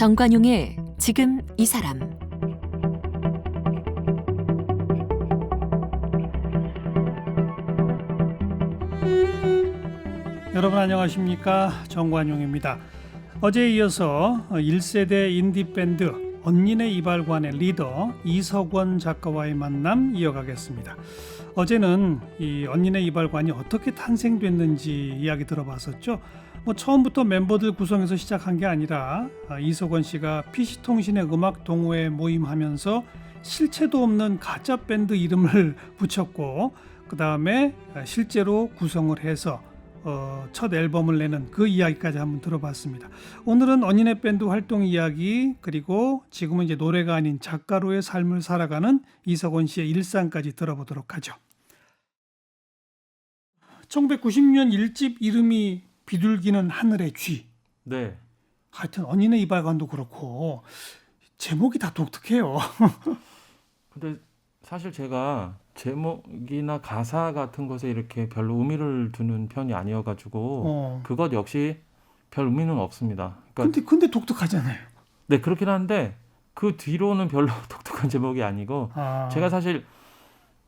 정관용의 지금 이 사람. 여러분 안녕하십니까? 정관용입니다. 어제에 이어서 1세대 인디밴드 언니네 이발관의 리더 이석원 작가와의 만남 이어가겠습니다. 어제는 이 언니네 이발관이 어떻게 탄생됐는지 이야기 들어봤었죠. 처음부터 멤버들 구성해서 시작한 게 아니라 이석원 씨가 PC통신의 음악 동호회 모임하면서 실체도 없는 가짜 밴드 이름을 붙였고, 그 다음에 실제로 구성을 해서 첫 앨범을 내는 그 이야기까지 한번 들어봤습니다. 오늘은 언니네 밴드 활동 이야기, 그리고 지금은 이제 노래가 아닌 작가로의 삶을 살아가는 이석원 씨의 일상까지 들어보도록 하죠. 1990년 1집 이름이 비둘기는 하늘의 쥐. 네. 하여튼 언니네 이발관도 그렇고 제목이 다 독특해요. 근데 사실 제가 제목이나 가사 같은 것에 이렇게 별로 의미를 두는 편이 아니어가지고 그것 역시 별 의미는 없습니다. 그러니까 근데 독특하잖아요. 네, 그렇긴 한데 그 뒤로는 별로 독특한 제목이 아니고 제가 사실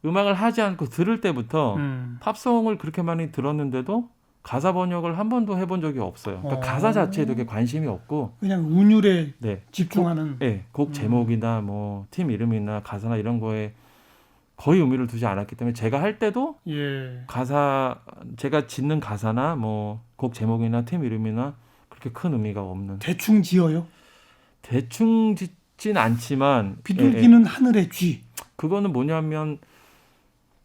음악을 하지 않고 들을 때부터 팝송을 그렇게 많이 들었는데도 가사 번역을 한 번도 해본 적이 없어요. 그러니까 가사 자체에 되게 관심이 없고 그냥 운율에 네, 집중하는. 곡 제목이나 뭐 팀 이름이나 가사나 이런 거에 거의 의미를 두지 않았기 때문에 제가 할 때도 제가 짓는 가사나 뭐 곡 제목이나 팀 이름이나 그렇게 큰 의미가 없는. 대충 지어요? 대충 짓진 않지만 비둘기는 하늘의 쥐. 그거는 뭐냐면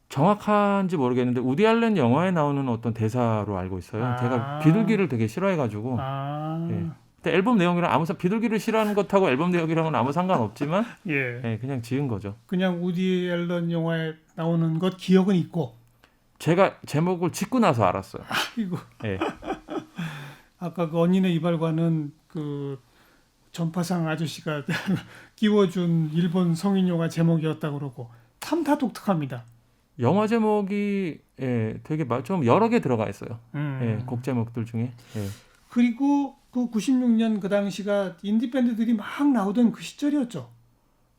정확한지 모르겠는데 우디 알렌 영화에 나오는 어떤 대사로 알고 있어요. 제가 비둘기를 되게 싫어해가지고 근데 앨범 내용이랑 비둘기를 싫어하는 것하고 앨범 내용이랑은 아무 상관없지만 그냥 지은 거죠. 그냥 우디 앨런 영화에 나오는 것 기억은 있고 제가 제목을 짓고 나서 알았어요. 이거 아까 그 언니네 이발관은 그 전파상 아저씨가 끼워준 일본 성인 영화 제목이었다고 그러고 참 다 독특합니다. 영화 제목이 되게 좀 여러 개 들어가 있어요. 곡 제목들 중에. 그리고 그 96년 그 당시가 인디 밴드들이 막 나오던 그 시절이었죠.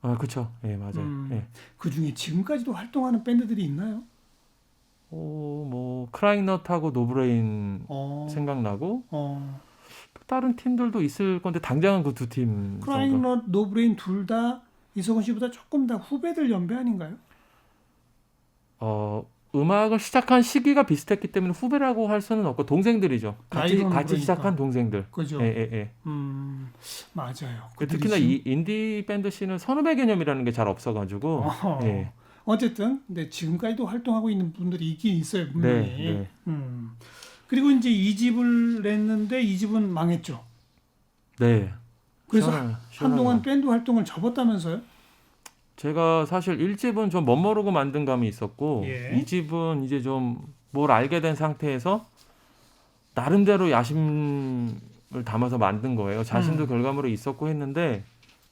그렇죠. 맞아요. 그 중에 지금까지도 활동하는 밴드들이 있나요? 뭐 크라잉넛하고 노브레인 생각나고 다른 팀들도 있을 건데 당장은 그 두 팀. 크라잉넛, 노브레인 둘 다 이석원 씨보다 조금 다 후배들 연배 아닌가요? 음악을 시작한 시기가 비슷했기 때문에 후배라고 할 수는 없고 동생들이죠. 같이 그러니까. 시작한 동생들. 그죠. 맞아요. 특히나 이 인디 밴드 씬은 선후배 개념이라는 게 잘 없어가지고. 어쨌든 근데 지금까지도 활동하고 있는 분들이 있긴 있어요, 분명히. 네. 그리고 이제 2집을 냈는데 2집은 망했죠. 네. 그래서 한동안 밴드 활동을 접었다면서요? 제가 사실 1집은 좀 멋모르고 만든 감이 있었고 2집은 이제 좀 뭘 알게 된 상태에서 나름대로 야심을 담아서 만든 거예요. 자신도 결과물이 있었고 했는데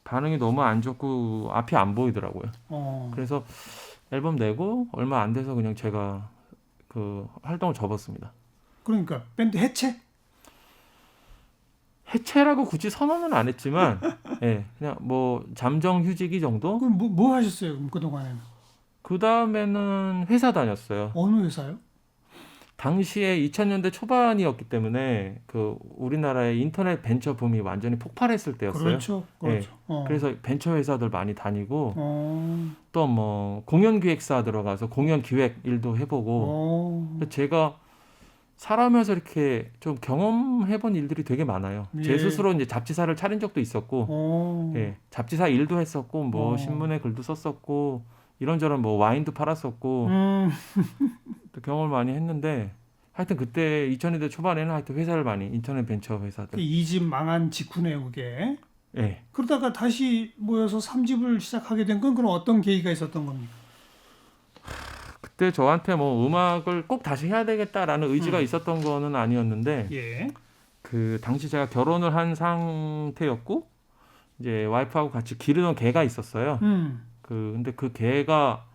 반응이 너무 안 좋고 앞이 안 보이더라고요. 그래서 앨범 내고 얼마 안 돼서 그냥 제가 그 활동을 접었습니다. 그러니까 밴드 해체라고 굳이 선언은 안 했지만 그냥 뭐 잠정 휴직이 정도? 그럼 뭐 하셨어요? 그럼 그동안에는? 그 다음에는 회사 다녔어요. 어느 회사요? 당시에 2000년대 초반이었기 때문에 그 우리나라의 인터넷 벤처 붐이 완전히 폭발했을 때였어요. 그렇죠. 그래서 벤처 회사들 많이 다니고 또 뭐 공연 기획사 들어가서 공연 기획 일도 해보고 제가 살아오면서 이렇게 좀 경험해본 일들이 되게 많아요. 제 스스로 이제 잡지사를 차린 적도 있었고, 잡지사 일도 했었고, 뭐 신문에 글도 썼었고, 이런저런 뭐 와인도 팔았었고, 또 경험을 많이 했는데, 하여튼 그때 2000년대 초반에는 하여튼 회사를 많이 인터넷 벤처 회사들. 2집 망한 직후네요, 그게. 그러다가 다시 모여서 3집을 시작하게 된 건 그럼 어떤 계기가 있었던 겁니까? 그때 저한테 뭐 음악을 꼭 다시 해야 되겠다라는 의지가 있었던 거는 아니었는데 그 당시 제가 결혼을 한 상태였고 이제 와이프하고 같이 기르던 개가 있었어요. 근데 그 개가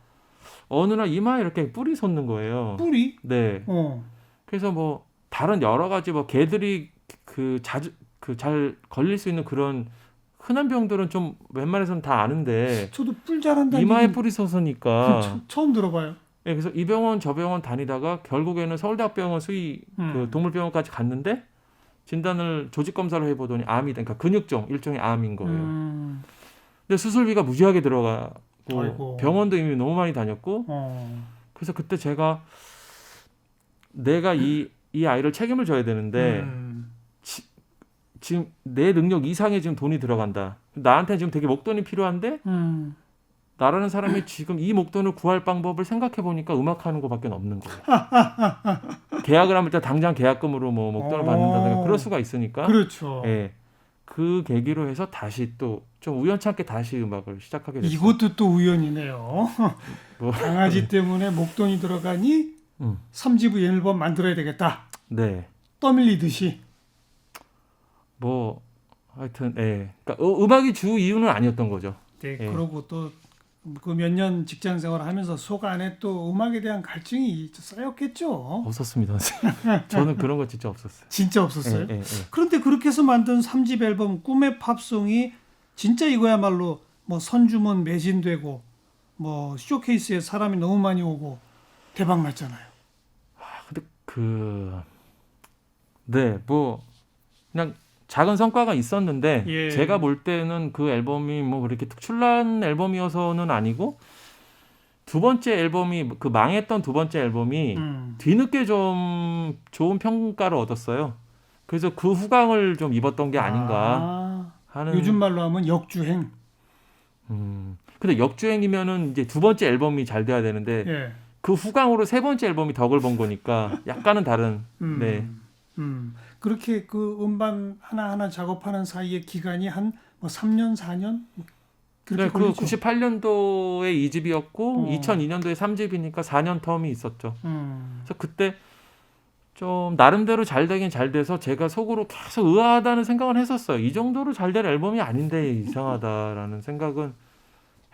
어느 날 이마에 이렇게 뿔이 솟는 거예요. 뿔이? 네. 그래서 뭐 다른 여러 가지 뭐 개들이 그 자주 그 잘 걸릴 수 있는 그런 흔한 병들은 좀 웬만해서는 다 아는데 저도 뿔 자란다. 이마에 뿔이 솟으니까 처음 들어봐요. 예, 그래서 이 병원 저 병원 다니다가 결국에는 서울대학병원 수의 그 동물병원까지 갔는데 진단을 조직 검사를 해보더니 암이다. 그러니까 근육종 일종의 암인 거예요. 근데 수술비가 무지하게 들어가고 아이고. 병원도 이미 너무 많이 다녔고 그래서 그때 제가 내가 이 아이를 책임을 져야 되는데 지금 내 능력 이상의 지금 돈이 들어간다. 나한테 지금 되게 목돈이 필요한데 나라는 사람이 지금 이 목돈을 구할 방법을 생각해 보니까 음악하는 거밖에 없는 거예요. 계약을 하면 일단 당장 계약금으로 뭐 목돈을 받는다든가 그럴 수가 있으니까. 그렇죠. 예. 그 계기로 해서 다시 또 좀 우연찮게 다시 음악을 시작하게 됐어요. 이것도 또 우연이네요. 뭐. 강아지 때문에 목돈이 들어가니 3집 앨범 만들어야 되겠다. 네. 떠밀리듯이. 뭐 하여튼 예. 그러니까 음악이 주 이유는 아니었던 거죠. 네, 예. 그러고 또 그 몇 년 직장 생활하면서 속 안에 또 음악에 대한 갈증이 쌓였겠죠. 없었습니다. 저는 그런 거 진짜 없었어요. 진짜 없었어요. 예. 그런데 그렇게 해서 만든 3집 앨범 꿈의 팝송이 진짜 이거야말로 뭐 선주문 매진되고 뭐 쇼케이스에 사람이 너무 많이 오고 대박 났잖아요. 근데 네, 뭐 그냥 작은 성과가 있었는데 예. 제가 볼 때는 그 앨범이 뭐 그렇게 특출난 앨범이어서는 아니고 두 번째 앨범이 그 망했던 두 번째 앨범이 뒤늦게 좀 좋은 평가를 얻었어요. 그래서 그 후광을 좀 입었던 게 아닌가 하는. 요즘 말로 하면 역주행. 근데 역주행이면은 이제 두 번째 앨범이 잘 돼야 되는데 예. 그 후광으로 세 번째 앨범이 덕을 본 거니까 약간은 다른. 네. 그렇게 그 음반 하나하나 작업하는 사이에 기간이 한 뭐 3년, 4년? 그렇게 네, 그 걸리죠? 98년도에 2집이었고 2002년도에 3집이니까 4년 텀이 있었죠. 그래서 그때 좀 나름대로 잘 되긴 잘 돼서 제가 속으로 계속 의아하다는 생각은 했었어요. 이 정도로 잘 될 앨범이 아닌데 이상하다라는 생각은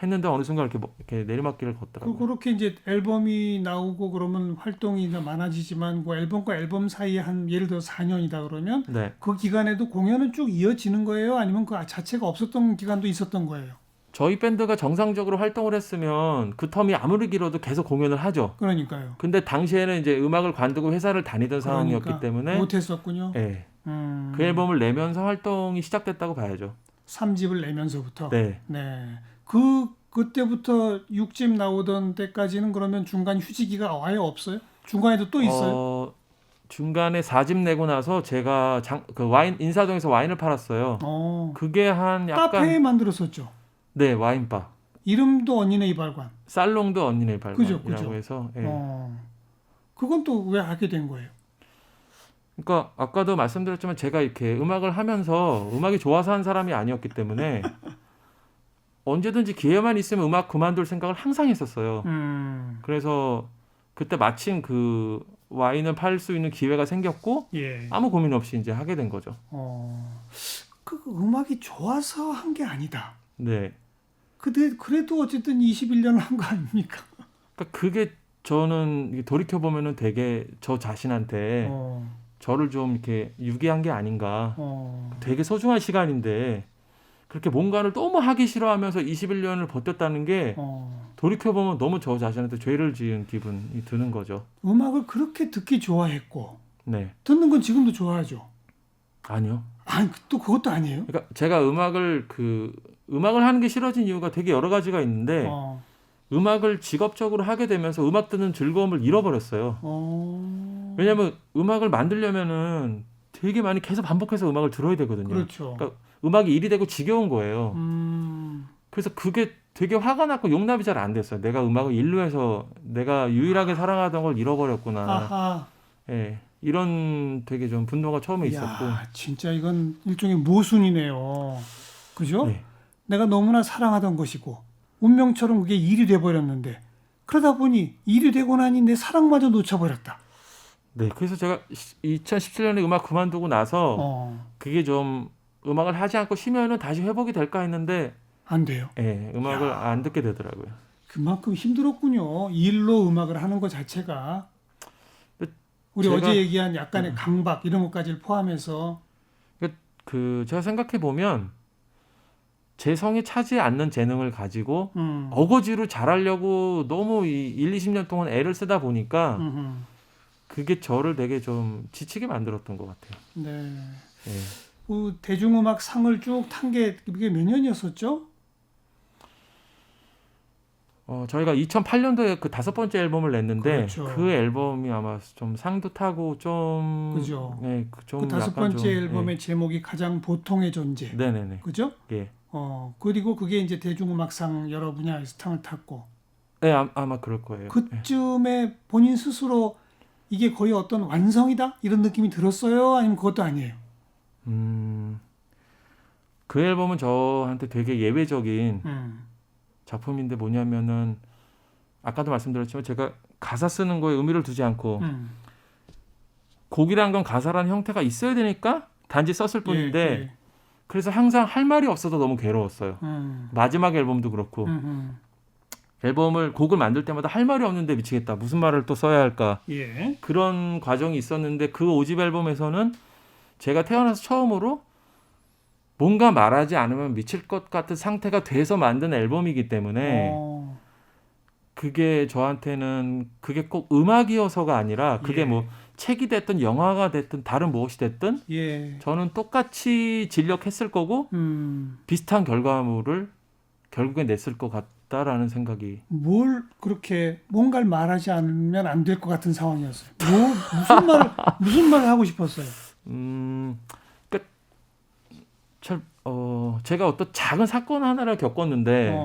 했는데 어느 순간 이렇게 내리막길을 걷더라고요. 그렇게 이제 앨범이 나오고 그러면 활동이 많아지지만 그 앨범과 앨범 사이에 한 예를 들어 4년이다 그러면 네. 그 기간에도 공연은 쭉 이어지는 거예요? 아니면 그 자체가 없었던 기간도 있었던 거예요? 저희 밴드가 정상적으로 활동을 했으면 그 텀이 아무리 길어도 계속 공연을 하죠. 그러니까요. 근데 당시에는 이제 음악을 관두고 회사를 다니던 상황이었기 때문에 못했었군요. 네. 그 앨범을 내면서 활동이 시작됐다고 봐야죠. 3집을 내면서부터. 네. 그때부터 6집 나오던 때까지는 그러면 중간 휴지기가 아예 없어요? 중간에도 또 있어요? 중간에 4집 내고 나서 제가 그 와인 인사동에서 와인을 팔았어요. 그게 한 약간 카페에 만들었었죠. 네, 와인바. 이름도 언니네 이발관. 살롱도 언니네 이발관이라고 그죠. 해서. 예. 그건 또 왜 하게 된 거예요? 그러니까 아까도 말씀드렸지만 제가 이렇게 음악을 하면서 음악이 좋아서 한 사람이 아니었기 때문에 언제든지 기회만 있으면 음악 그만둘 생각을 항상 했었어요. 그래서 그때 마침 그 와인을 팔 수 있는 기회가 생겼고 예. 아무 고민 없이 이제 하게 된 거죠. 그 음악이 좋아서 한 게 아니다. 네. 그래도 어쨌든 21년을 한 거 아닙니까? 그러니까 그게 저는 돌이켜 보면은 되게 저 자신한테 저를 좀 이렇게 유기한 게 아닌가. 되게 소중한 시간인데 그렇게 뭔가를 너무 하기 싫어하면서 21년을 버텼다는 게 돌이켜 보면 너무 저 자신한테 죄를 지은 기분이 드는 거죠. 음악을 그렇게 듣기 좋아했고 네. 듣는 건 지금도 좋아하죠. 아니요. 아니 또 그것도 아니에요. 그러니까 제가 음악을 하는 게 싫어진 이유가 되게 여러 가지가 있는데 음악을 직업적으로 하게 되면서 음악 듣는 즐거움을 잃어버렸어요. 왜냐하면 음악을 만들려면은 되게 많이 계속 반복해서 음악을 들어야 되거든요. 그렇죠. 그러니까 음악이 일이 되고 지겨운 거예요. 그래서 그게 되게 화가 났고 용납이 잘 안 됐어요. 내가 음악을 일로 해서 내가 유일하게 사랑하던 걸 잃어버렸구나. 아하. 예, 이런 되게 좀 분노가 처음에 있었고. 진짜 이건 일종의 모순이네요. 그죠? 네. 내가 너무나 사랑하던 것이고 운명처럼 그게 일이 돼버렸는데 그러다 보니 일이 되고 나니 내 사랑마저 놓쳐버렸다. 네, 그래서 제가 2017년에 음악 그만두고 나서 그게 좀 음악을 하지 않고 쉬면은 다시 회복이 될까 했는데 안 돼요. 예, 음악을 안 듣게 되더라고요. 그만큼 힘들었군요. 일로 음악을 하는 것 자체가. 우리 어제 얘기한 약간의 강박 이런 것까지 포함해서. 제가 생각해 보면 제 성에 차지 않는 재능을 가지고 어거지로 잘하려고 너무 20년 동안 애를 쓰다 보니까 그게 저를 되게 좀 지치게 만들었던 것 같아요. 네. 예. 그 대중음악 상을 쭉 탄 게 이게 몇 년이었었죠? 저희가 2008년도에 그 5번째 앨범을 냈는데 그렇죠. 그 앨범이 아마 좀 상도 타고 좀 그죠. 네, 그 5번째 앨범의 제목이 가장 보통의 존재. 네네네. 그죠? 예. 그리고 그게 이제 대중음악상 여러 분야에서 상을 탔고. 네, 아마 그럴 거예요. 그쯤에 본인 스스로 이게 거의 어떤 완성이다? 이런 느낌이 들었어요? 아니면 그것도 아니에요? 그 앨범은 저한테 되게 예외적인 작품인데 뭐냐면은 아까도 말씀드렸지만 제가 가사 쓰는 거에 의미를 두지 않고 곡이란 건 가사라는 형태가 있어야 되니까 단지 썼을 뿐인데 예. 그래서 항상 할 말이 없어서 너무 괴로웠어요. 마지막 앨범도 그렇고 곡을 만들 때마다 할 말이 없는데 미치겠다. 무슨 말을 또 써야 할까. 예. 그런 과정이 있었는데 그 5집 앨범에서는 제가 태어나서 처음으로 뭔가 말하지 않으면 미칠 것 같은 상태가 돼서 만든 앨범이기 때문에 그게 저한테는 그게 꼭 음악이어서가 아니라 그게 뭐 책이 됐든 영화가 됐든 다른 무엇이 됐든 저는 똑같이 진력했을 거고 비슷한 결과물을 결국에 냈을 것 같다라는 생각이. 뭘 그렇게 뭔가를 말하지 않으면 안 될 것 같은 상황이었어요. 무슨 말을 하고 싶었어요? 제가 어떤 작은 사건 하나를 겪었는데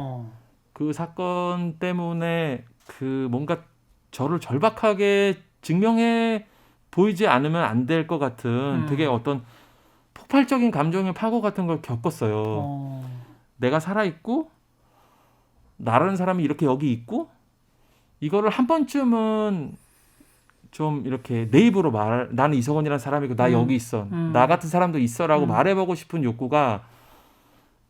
그 사건 때문에 그 뭔가 저를 절박하게 증명해 보이지 않으면 안 될 것 같은 되게 어떤 폭발적인 감정의 파고 같은 걸 겪었어요. 내가 살아있고 나라는 사람이 이렇게 여기 있고 이거를 한 번쯤은 좀 이렇게 내 입으로 나는 이석원이라는 사람이고 나 여기 있어. 나 같은 사람도 있어라고 말해보고 싶은 욕구가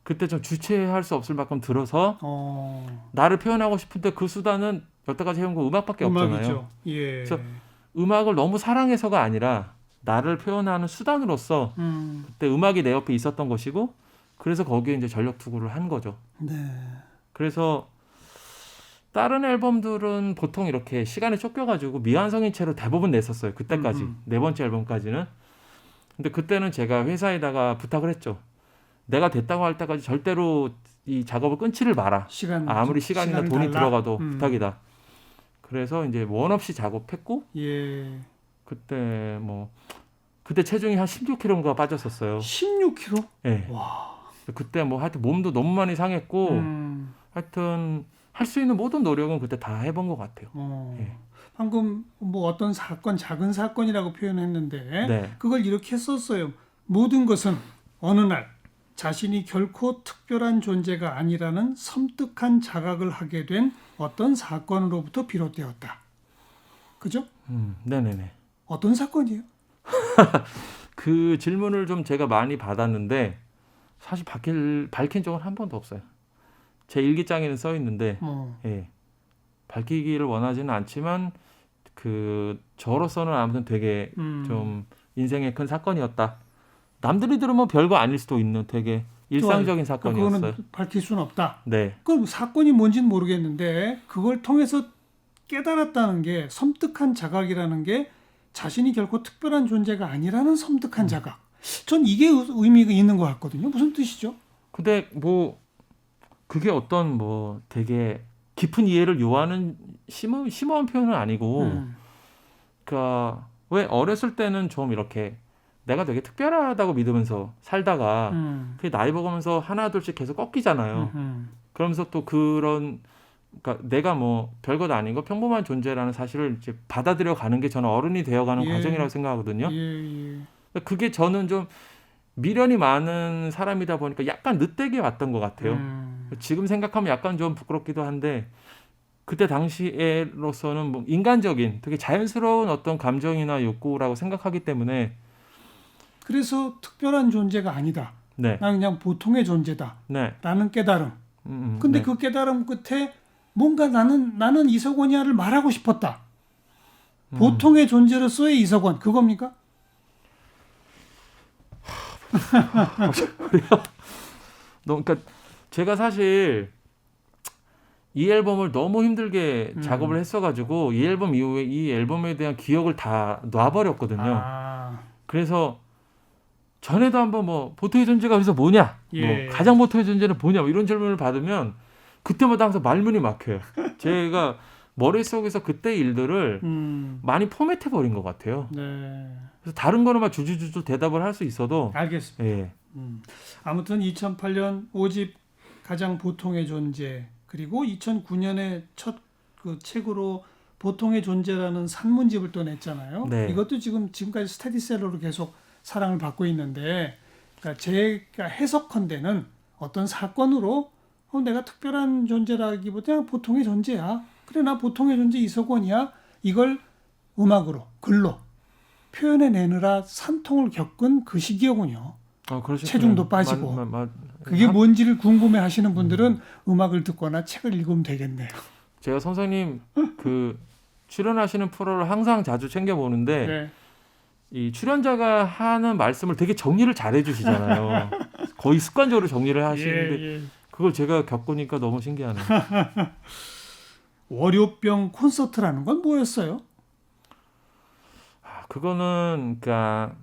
그때 좀 주체할 수 없을 만큼 들어서 나를 표현하고 싶은데 그 수단은 여태까지 해온 거 음악밖에 없잖아요. 그래서 음악을 너무 사랑해서가 아니라 나를 표현하는 수단으로서 그때 음악이 내 옆에 있었던 것이고 그래서 거기에 이제 전력 투구를 한 거죠. 네. 그래서 다른 앨범들은 보통 이렇게 시간에 쫓겨가지고 미완성인 채로 대부분 냈었어요. 그때까지. 네 번째 앨범까지는. 근데 그때는 제가 회사에다가 부탁을 했죠. 내가 됐다고 할 때까지 절대로 이 작업을 끊지를 마라. 아무리 시간이나 돈이 들어가도 부탁이다. 그래서 이제 원 없이 작업했고 그때 체중이 한 16kg가 빠졌었어요. 16kg? 네. 와. 그때 뭐 하여튼 몸도 너무 많이 상했고 하여튼 할 수 있는 모든 노력은 그때 다 해본 것 같아요. 방금 뭐 어떤 사건, 작은 사건이라고 표현했는데 그걸 이렇게 했었어요. 모든 것은 어느 날 자신이 결코 특별한 존재가 아니라는 섬뜩한 자각을 하게 된 어떤 사건으로부터 비롯되었다. 그죠? 네네네. 어떤 사건이에요? 그 질문을 좀 제가 많이 받았는데 사실 밝힌 적은 한 번도 없어요. 제 일기장에는 써 있는데 밝히기를 원하지는 않지만 저로서는 아무튼 되게 좀 인생의 큰 사건이었다. 남들이 들으면 별거 아닐 수도 있는 되게 일상적인 사건이었어요. 그거는 밝힐 수는 없다. 네. 그럼 사건이 뭔지는 모르겠는데 그걸 통해서 깨달았다는 게 섬뜩한 자각이라는 게 자신이 결코 특별한 존재가 아니라는 섬뜩한 자각. 전 이게 의미가 있는 것 같거든요. 무슨 뜻이죠? 근데 뭐 그게 어떤 뭐 되게 깊은 이해를 요하는 심오한 표현은 아니고 그러니까 왜 어렸을 때는 좀 이렇게 내가 되게 특별하다고 믿으면서 살다가 그게 나이 먹으면서 하나둘씩 계속 꺾이잖아요. 그러면서 또 그러니까 내가 뭐 별것 아닌 거 평범한 존재라는 사실을 이제 받아들여 가는 게 저는 어른이 되어가는 과정이라고 생각하거든요. 그게 저는 좀 미련이 많은 사람이다 보니까 약간 늦되게 왔던 것 같아요. 지금 생각하면 약간 좀 부끄럽기도 한데 그때 당시에로서는 뭐 인간적인 되게 자연스러운 어떤 감정이나 욕구라고 생각하기 때문에 그래서 특별한 존재가 아니다. 나는 그냥 보통의 존재다. 라는 깨달음. 근데 그 깨달음 끝에 뭔가 나는 이석원이야를 말하고 싶었다. 보통의 존재로서의 이석원 그겁니까? 그러니까 제가 사실 이 앨범을 너무 힘들게 작업을 했어가지고 이 앨범 이후에 이 앨범에 대한 기억을 다 놔버렸거든요. 그래서 전에도 한번 뭐 보통의 존재가 그래서 뭐냐, 예. 뭐 가장 보통의 존재는 뭐냐, 뭐 이런 질문을 받으면 그때마다 항상 말문이 막혀요. 제가 머릿속에서 그때 일들을 많이 포맷해 버린 것 같아요. 네. 그래서 다른 거로만 주주주주 대답을 할 수 있어도 알겠습니다. 예. 아무튼 2008년 5집 가장 보통의 존재, 그리고 2009년에 첫 그 책으로 보통의 존재라는 산문집을 또 냈잖아요. 네. 이것도 지금까지 스테디셀러로 계속 사랑을 받고 있는데, 그러니까 제가 해석컨대는 어떤 사건으로 내가 특별한 존재라기보다 그냥 보통의 존재야. 그래, 나 보통의 존재 이석원이야. 이걸 음악으로, 글로 표현해내느라 산통을 겪은 그 시기였군요. 체중도 빠지고. 그게 뭔지를 궁금해하시는 분들은 음악을 듣거나 책을 읽으면 되겠네요. 제가 선생님 그 출연하시는 프로를 항상 자주 챙겨보는데 네. 이 출연자가 하는 말씀을 되게 정리를 잘 해주시잖아요. 거의 습관적으로 정리를 하시는데 예. 그걸 제가 겪으니까 너무 신기하네요. 월요병 콘서트라는 건 뭐였어요? 그거는 그러니까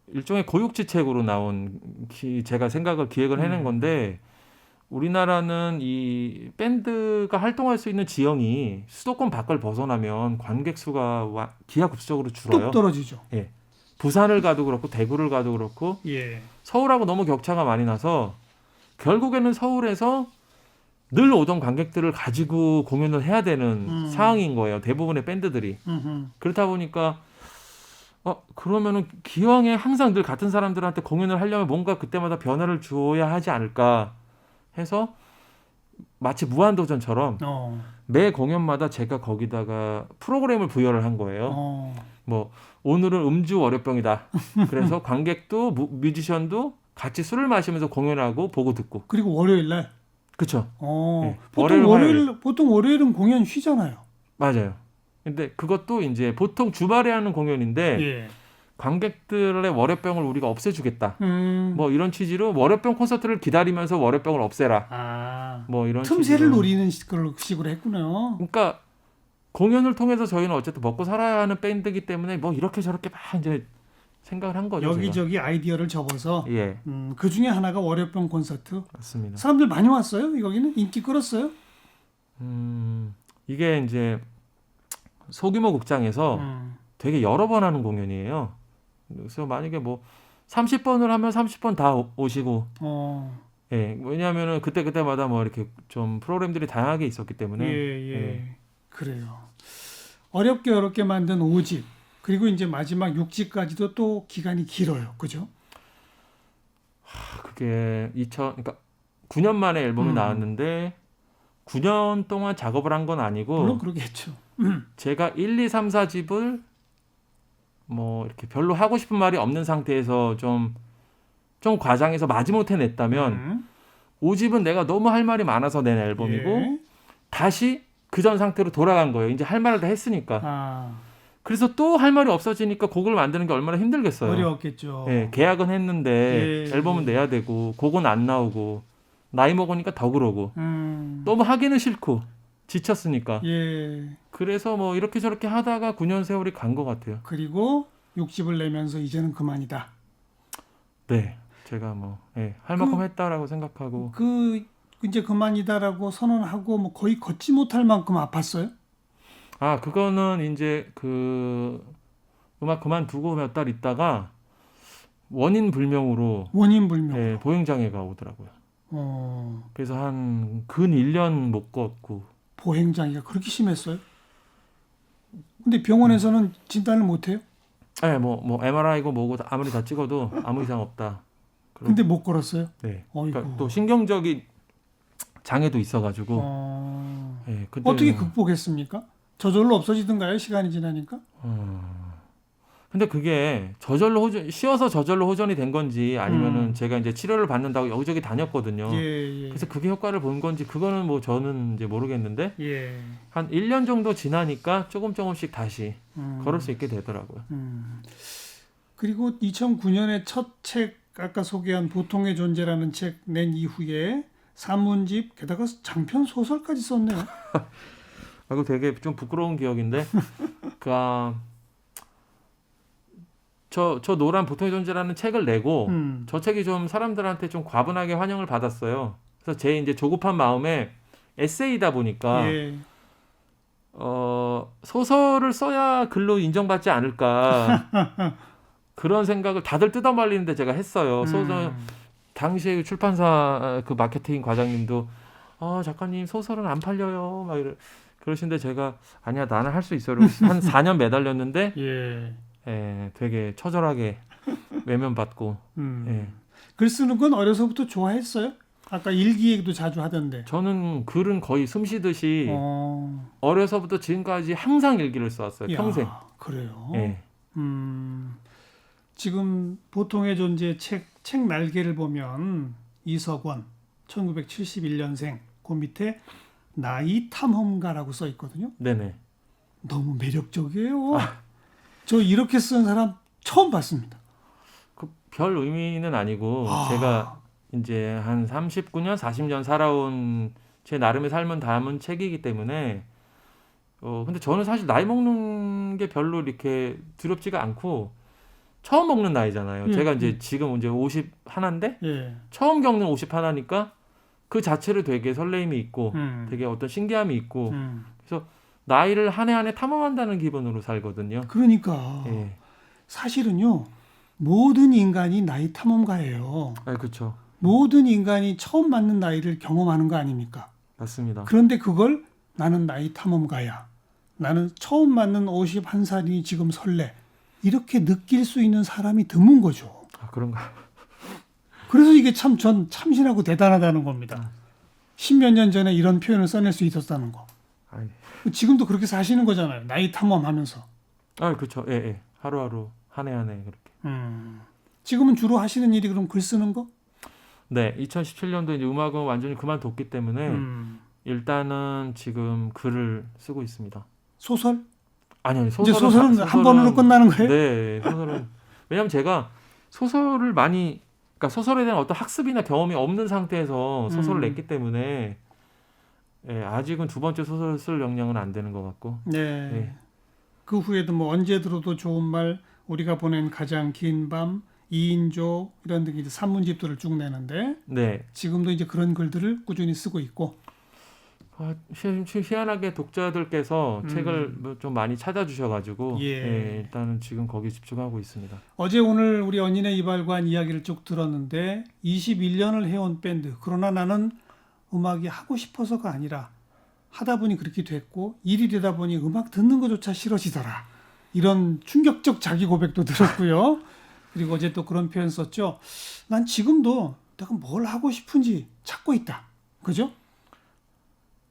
일종의 고육지책으로 나온 제가 생각을 기획을 해낸 건데 우리나라는 이 밴드가 활동할 수 있는 지형이 수도권 밖을 벗어나면 관객 수가 기하급수적으로 줄어요. 뚝 떨어지죠. 예. 부산을 가도 그렇고 대구를 가도 그렇고 예. 서울하고 너무 격차가 많이 나서 결국에는 서울에서 늘 오던 관객들을 가지고 공연을 해야 되는 상황인 거예요. 대부분의 밴드들이. 그렇다 보니까 그러면은 기왕에 항상 늘 같은 사람들한테 공연을 하려면 뭔가 그때마다 변화를 줘야 하지 않을까 해서 마치 무한도전처럼 매 공연마다 제가 거기다가 프로그램을 부여를 한 거예요. 뭐 오늘은 음주 월요병이다. 그래서 관객도 뮤지션도 같이 술을 마시면서 공연하고 보고 듣고. 그리고 월요일 날. 그렇죠. 네. 보통 월요일은 공연 쉬잖아요. 맞아요. 근데 그것도 이제 보통 주말에 하는 공연인데 예. 관객들의 월요병을 우리가 없애주겠다. 뭐 이런 취지로 월요병 콘서트를 기다리면서 월요병을 없애라. 뭐 이런 틈새를 노리는 식으로 했군요. 그러니까 공연을 통해서 저희는 어쨌든 먹고 살아야 하는 밴드이기 때문에 뭐 이렇게 저렇게 막 이제 생각을 한 거죠. 여기저기 제가. 아이디어를 접어서 예. 그 중에 하나가 월요병 콘서트. 맞습니다. 사람들 많이 왔어요? 여기는 인기 끌었어요? 이게 이제 소규모 극장에서 되게 여러 번 하는 공연이에요. 그래서 만약에 뭐 30번을 하면 30번 다 오시고, 예, 왜냐하면은 그때마다 뭐 이렇게 좀 프로그램들이 다양하게 있었기 때문에. 예. 그래요. 어렵게 만든 5집, 그리고 이제 마지막 6집까지도 또 기간이 길어요, 그죠? 그게 그러니까 9년 만에 앨범이 나왔는데 9년 동안 작업을 한 건 아니고. 물론 그러겠죠. 제가 1, 2, 3, 4집을 뭐 이렇게 별로 하고 싶은 말이 없는 상태에서 좀 과장해서 마지못해 냈다면 5집은 내가 너무 할 말이 많아서 낸 앨범이고 예. 다시 그전 상태로 돌아간 거예요. 이제 할 말을 다 했으니까. 그래서 또 할 말이 없어지니까 곡을 만드는 게 얼마나 힘들겠어요. 어려웠겠죠. 예, 계약은 했는데 앨범은 내야 되고 곡은 안 나오고 나이 먹으니까 더 그러고 너무 하기는 싫고 지쳤으니까. 예. 그래서 뭐 이렇게 저렇게 하다가 9년 세월이 간 것 같아요. 그리고 6집을 내면서 이제는 그만이다. 네, 제가 뭐 할 만큼 했다라고 생각하고. 이제 그만이다라고 선언하고 뭐 거의 걷지 못할 만큼 아팠어요? 그거는 이제 그 음악 그만두고 몇 달 있다가 원인 불명으로 보행장애가 오더라고요. 그래서 한 근 1년 못 걷고. 보행장애가 그렇게 심했어요? 근데 병원에서는 진단을 못 해요? 네, 뭐 MRI고 뭐고 아무리 다 찍어도 아무 이상 없다. 근데 못 걸었어요? 네. 그러니까 또 신경적인 장애도 있어가지고. 네, 어떻게 극복했습니까? 저절로 없어지던가요? 시간이 지나니까? 근데 그게 쉬어서 저절로 호전이 된 건지 아니면은 제가 이제 치료를 받는다고 여기저기 다녔거든요. 예. 그래서 그게 효과를 본 건지 그거는 뭐 저는 이제 모르겠는데 예. 한 1년 정도 지나니까 조금씩 다시 걸을 수 있게 되더라고요. 그리고 2009년에 첫 책 아까 소개한 보통의 존재라는 책 낸 이후에 산문집 게다가 장편 소설까지 썼네요. 그거 되게 좀 부끄러운 기억인데 저 노란 보통의 존재라는 책을 내고 저 책이 좀 사람들한테 좀 과분하게 환영을 받았어요. 그래서 제 이제 조급한 마음에 에세이다 보니까 예. 소설을 써야 글로 인정받지 않을까 그런 생각을 다들 뜯어말리는데 제가 했어요. 소설 당시에 출판사 그 마케팅 과장님도 작가님 소설은 안 팔려요 막 그러시는데 제가 아니야 나는 할 수 있어요. 한 4년 매달렸는데 예, 되게 처절하게 외면받고. 예. 글 쓰는 건 어려서부터 좋아했어요? 아까 일기예도 자주 하던데. 저는 글은 거의 숨쉬듯이 어려서부터 지금까지 항상 일기를 써왔어요. 야, 평생. 그래요? 예. 지금 보통의 존재 책 날개를 보면 이석원 1971년생 그 밑에 나이 탐험가라고 써 있거든요. 네네. 너무 매력적이에요. 저 이렇게 쓴 사람 처음 봤습니다. 그 별 의미는 아니고 제가 이제 한 39년, 40년 살아온 제 나름의 삶은 담은 책이기 때문에 근데 저는 사실 나이 먹는 게 별로 이렇게 두렵지가 않고 처음 먹는 나이잖아요. 제가 이제 지금 이제 50 하나인데 처음 겪는 50 하나니까 그 자체를 되게 설레임이 있고 되게 어떤 신기함이 있고 그래서 나이를 한 해 한 해 탐험한다는 기분으로 살거든요. 그러니까 예. 사실은요 모든 인간이 나이 탐험가예요. 그렇죠. 모든 인간이 처음 맞는 나이를 경험하는 거 아닙니까? 맞습니다. 그런데 그걸 나는 나이 탐험가야. 나는 처음 맞는 51살이 지금 설레. 이렇게 느낄 수 있는 사람이 드문 거죠. 그런가? 그래서 이게 참 전 참신하고 대단하다는 겁니다. 10몇 년 전에 이런 표현을 써낼 수 있었다는 거. 아니. 지금도 그렇게 사시는 거잖아요. 나이 탐험하면서. 그렇죠. 예. 하루하루 한 해 한 해 그렇게. 지금은 주로 하시는 일이 그럼 글 쓰는 거? 네, 2017년도 이제 음악은 완전히 그만뒀기 때문에 일단은 지금 글을 쓰고 있습니다. 소설? 아니요, 이제 소설은 한 번으로 끝나는 거예요? 네, 소설은 왜냐하면 제가 소설을 그러니까 소설에 대한 어떤 학습이나 경험이 없는 상태에서 소설을 냈기 때문에 아직은 두 번째 소설을 쓸 역량은 안 되는 것 같고. 네. 그 후에도 뭐 언제 들어도 좋은 말, 우리가 보낸 가장 긴 밤, 2인조 이런 등 이제 산문집들을 쭉 내는데 지금도 이제 그런 글들을 꾸준히 쓰고 있고. 희한하게 독자들께서 책을 좀 많이 찾아주셔가지고 일단은 지금 거기 집중하고 있습니다. 어제 오늘 우리 언니네 이발관 이야기를 쭉 들었는데 21년을 해온 밴드. 그러나 나는 음악이 하고 싶어서가 아니라 하다 보니 그렇게 됐고 일이 되다 보니 음악 듣는 것조차 싫어지더라. 이런 충격적 자기 고백도 들었고요. 그리고 어제 또 그런 표현 썼죠. 난 지금도 내가 뭘 하고 싶은지 찾고 있다. 그죠?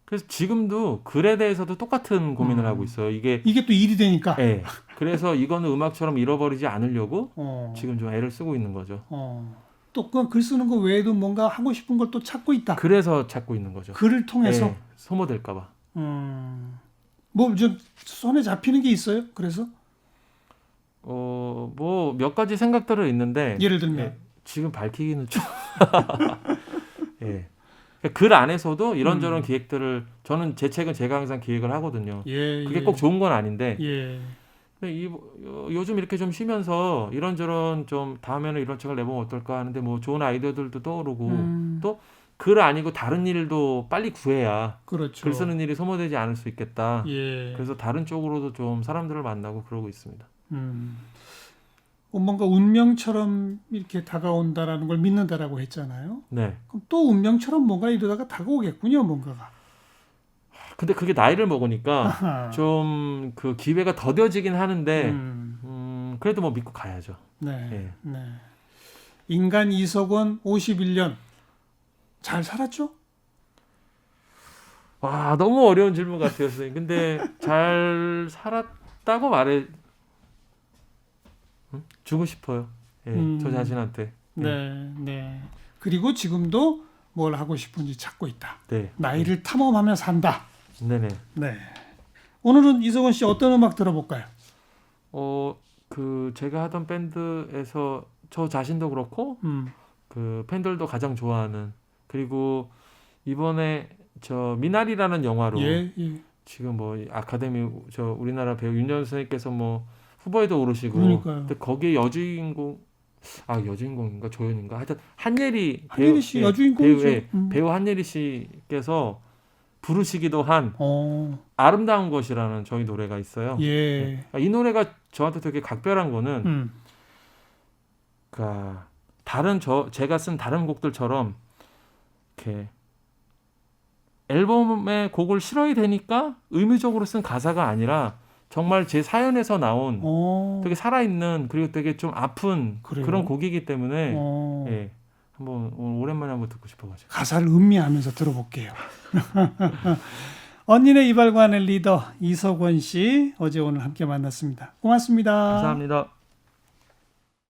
그래서 지금도 글에 대해서도 똑같은 고민을 하고 있어요. 이게 또 일이 되니까. 그래서 이거는 음악처럼 잃어버리지 않으려고 지금 좀 애를 쓰고 있는 거죠. 또 그 글 쓰는 거 외에도 뭔가 하고 싶은 걸 또 찾고 있다. 그래서 찾고 있는 거죠. 글을 통해서. 소모될까 봐. 뭐 좀 손에 잡히는 게 있어요? 그래서? 뭐 몇 가지 생각들은 있는데 예를 들면 지금 밝히기는 좀 글 안에서도 이런저런 기획들을 저는 제 책은 제가 항상 기획을 하거든요. 그게 꼭 좋은 건 아닌데 요즘 이렇게 좀 쉬면서 이런저런 좀 다음에는 이런 책을 내보면 어떨까 하는데 뭐 좋은 아이디어들도 떠오르고 또 글 아니고 다른 일도 빨리 구해야 그렇죠. 글 쓰는 일이 소모되지 않을 수 있겠다. 그래서 다른 쪽으로도 좀 사람들을 만나고 그러고 있습니다. 뭔가 운명처럼 이렇게 다가온다라는 걸 믿는다라고 했잖아요. 네. 그럼 또 운명처럼 뭔가 이러다가 다가오겠군요, 뭔가가. 근데 그게 나이를 먹으니까 좀 그 기회가 더뎌지긴 하는데 그래도 뭐 믿고 가야죠. 네. 인간 이석원 51년 잘 살았죠? 와, 너무 어려운 질문 같아요, 선생님. 근데 잘 살았다고 주고 싶어요. 저 자신한테. 네. 그리고 지금도 뭘 하고 싶은지 찾고 있다. 네. 나이를 탐험하며 산다. 네네. 네. 오늘은 이석원 씨 어떤 음악 들어볼까요? 제가 하던 밴드에서 저 자신도 그렇고 그 팬들도 가장 좋아하는 그리고 이번에 저 미나리라는 영화로 예, 예. 지금 뭐 아카데미 저 우리나라 배우 윤여준 선생님께서 뭐 후보에도 오르시고 그러니까요. 근데 거기에 여주인공인가 조연인가 하여튼 한예리 한예리 씨 여주인공이죠. 배우 한예리 씨께서 부르시기도 한 어, 아름다운 것이라는 저희 노래가 있어요. 예. 이 노래가 저한테 되게 각별한 거는 그러니까 제가 쓴 다른 곡들처럼 이렇게 앨범에 곡을 실어야 되니까 의무적으로 쓴 가사가 아니라 정말 제 사연에서 나온 되게 살아있는 그리고 되게 좀 아픈 그래요? 그런 곡이기 때문에 예, 한번 오랜만에 한번 듣고 싶어가지고 가사를 음미하면서 들어볼게요. 언니네 이발관의 리더 이석원 씨 어제 오늘 함께 만났습니다. 고맙습니다. 감사합니다.